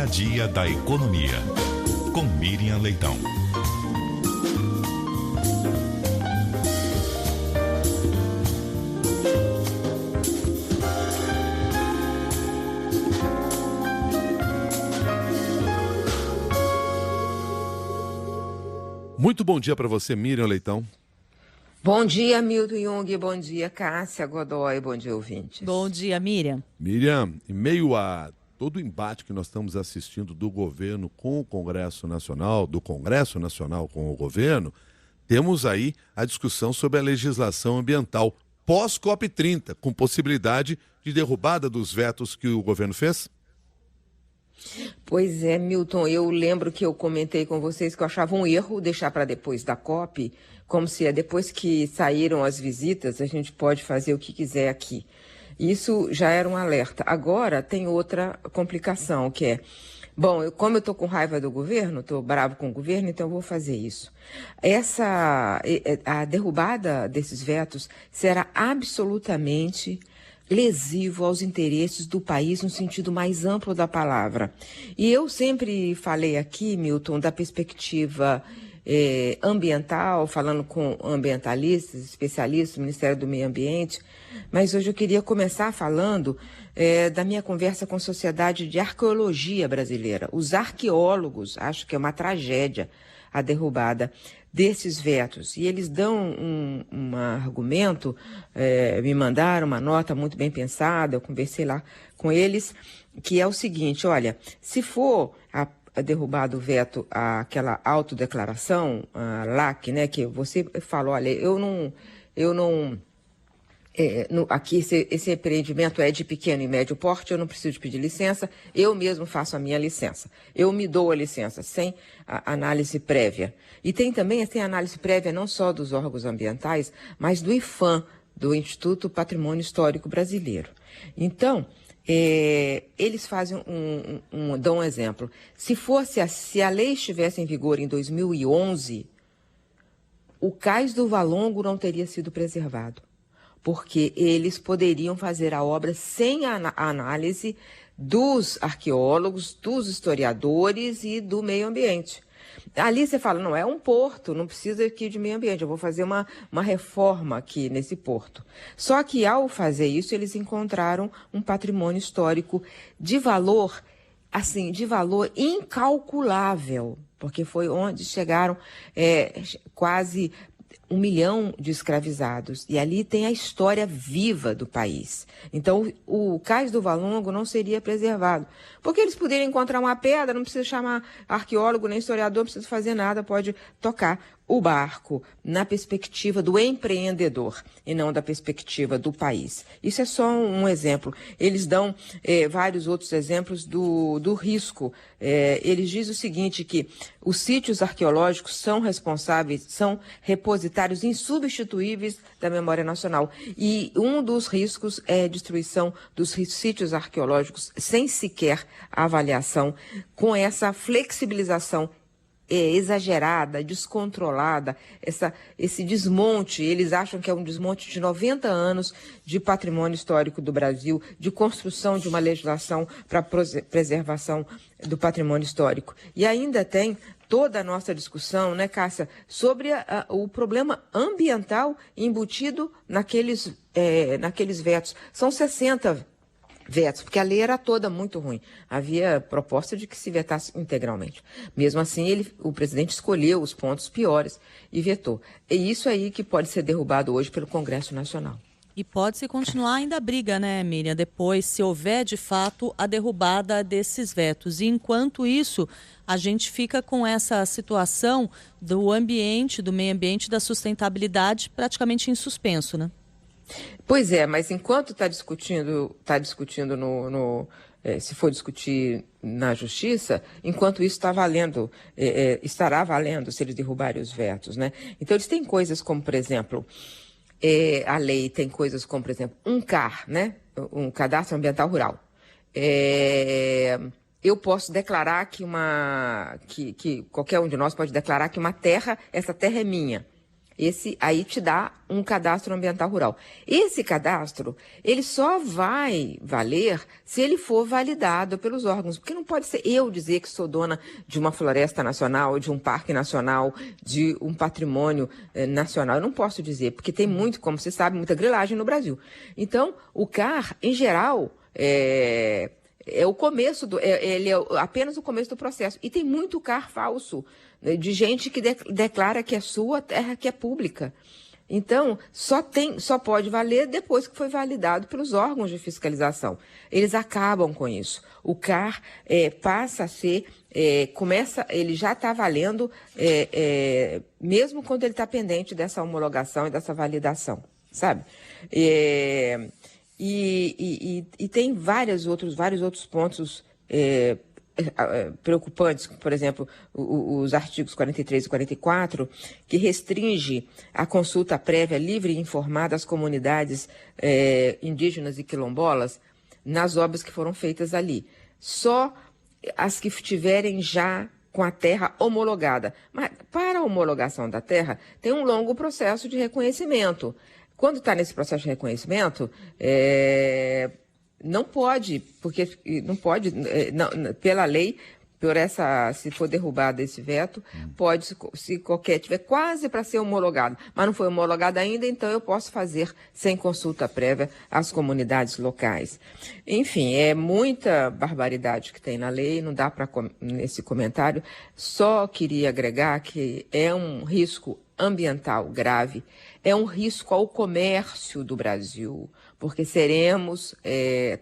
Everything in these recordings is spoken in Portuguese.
dia a dia da economia. Com Miriam Leitão. Muito bom dia para você, Miriam Leitão. Bom dia, Milton Jung. Bom dia, Cássia Godoy. Bom dia, ouvintes. Bom dia, Miriam. Miriam, em meio a todo o embate que nós estamos assistindo do governo com o Congresso Nacional, do Congresso Nacional com o governo, temos aí a discussão sobre a legislação ambiental pós-COP30, com possibilidade de derrubada dos vetos que o governo fez? Pois é, Milton, eu lembro que eu comentei com vocês que eu achava um erro deixar para depois da COP, como se depois que saíram as visitas a gente pode fazer o que quiser aqui. Isso já era um alerta. Agora tem outra complicação, que é, como eu estou com raiva do governo, estou bravo com o governo, então eu vou fazer isso. A derrubada desses vetos será absolutamente lesivo aos interesses do país no sentido mais amplo da palavra. E eu sempre falei aqui, Milton, da perspectiva ambiental, falando com ambientalistas, especialistas do Ministério do Meio Ambiente, mas hoje eu queria começar falando da minha conversa com a Sociedade de Arqueologia Brasileira. Os arqueólogos acham que é uma tragédia a derrubada desses vetos. E eles dão um argumento, me mandaram uma nota muito bem pensada, eu conversei lá com eles, que é o seguinte, olha, se for derrubado o veto àquela autodeclaração, a LAC, né, que você falou, olha, aqui esse empreendimento é de pequeno e médio porte, eu não preciso pedir licença, eu mesmo faço a minha licença. Eu me dou a licença sem a análise prévia. E tem também análise prévia não só dos órgãos ambientais, mas do IPHAN, do Instituto Patrimônio Histórico Brasileiro. Então, eles fazem dão um exemplo. Se a lei estivesse em vigor em 2011, o cais do Valongo não teria sido preservado, porque eles poderiam fazer a obra sem a análise dos arqueólogos, dos historiadores e do meio ambiente. Ali você fala, não, é um porto, não precisa aqui de meio ambiente, eu vou fazer uma reforma aqui nesse porto. Só que ao fazer isso, eles encontraram um patrimônio histórico de valor, incalculável, porque foi onde chegaram quase 1 milhão de escravizados. E ali tem a história viva do país. Então, o cais do Valongo não seria preservado. Porque eles poderiam encontrar uma pedra, não precisa chamar arqueólogo nem historiador, não precisa fazer nada, pode tocar o barco na perspectiva do empreendedor e não da perspectiva do país. Isso é só um exemplo. Eles dão vários outros exemplos do risco. Eles dizem o seguinte, que os sítios arqueológicos são repositários insubstituíveis da memória nacional. E um dos riscos é a destruição dos sítios arqueológicos sem sequer avaliação, com essa flexibilização exagerada, descontrolada, esse desmonte. Eles acham que é um desmonte de 90 anos de patrimônio histórico do Brasil, de construção de uma legislação para preservação do patrimônio histórico. E ainda tem toda a nossa discussão, né, Cássia, sobre o problema ambiental embutido naqueles vetos. São 60 vetos, porque a lei era toda muito ruim. Havia proposta de que se vetasse integralmente. Mesmo assim, o presidente escolheu os pontos piores e vetou. É isso aí que pode ser derrubado hoje pelo Congresso Nacional. E pode-se continuar ainda a briga, né, Miriam, depois, se houver de fato a derrubada desses vetos. E enquanto isso, a gente fica com essa situação do ambiente, do meio ambiente, da sustentabilidade praticamente em suspenso, né? Pois é, mas enquanto está discutindo se for discutir na Justiça, enquanto isso está valendo, estará valendo se eles derrubarem os vetos, né? Então eles têm coisas como, por exemplo, a lei tem coisas como, por exemplo, um CAR, né? Um Cadastro Ambiental Rural. Eu posso declarar que qualquer um de nós pode declarar que essa terra é minha. Aí te dá um cadastro ambiental rural. Esse cadastro, ele só vai valer se ele for validado pelos órgãos, porque não pode ser eu dizer que sou dona de uma floresta nacional, de um parque nacional, de um patrimônio nacional. Eu não posso dizer, porque tem muito, como você sabe, muita grilagem no Brasil. Então, o CAR, em geral, é o começo, ele é apenas o começo do processo. E tem muito CAR falso, né, de gente que declara que é sua terra, que é pública. Então, só pode valer depois que foi validado pelos órgãos de fiscalização. Eles acabam com isso. O CAR passa a ser, ele já está valendo, mesmo quando ele está pendente dessa homologação e dessa validação, sabe? E tem vários outros pontos preocupantes, por exemplo, os artigos 43 e 44, que restringe a consulta prévia livre e informada às comunidades indígenas e quilombolas nas obras que foram feitas ali. Só as que estiverem já com a terra homologada. Mas para a homologação da terra, tem um longo processo de reconhecimento. Quando está nesse processo de reconhecimento, não pode, porque não pode, pela lei, se for derrubado esse veto, pode, se qualquer tiver quase para ser homologado, mas não foi homologado ainda, então eu posso fazer sem consulta prévia às comunidades locais. Enfim, é muita barbaridade que tem na lei, não dá para nesse comentário. Só queria agregar que é um risco ambiental grave, é um risco ao comércio do Brasil, porque seremos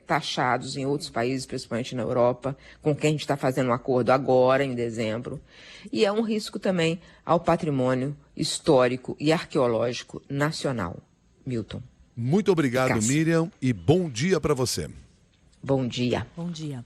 taxados em outros países, principalmente na Europa, com quem a gente está fazendo um acordo agora, em dezembro. E é um risco também ao patrimônio histórico e arqueológico nacional. Milton. Muito obrigado, Miriam, e bom dia para você. Bom dia. Bom dia.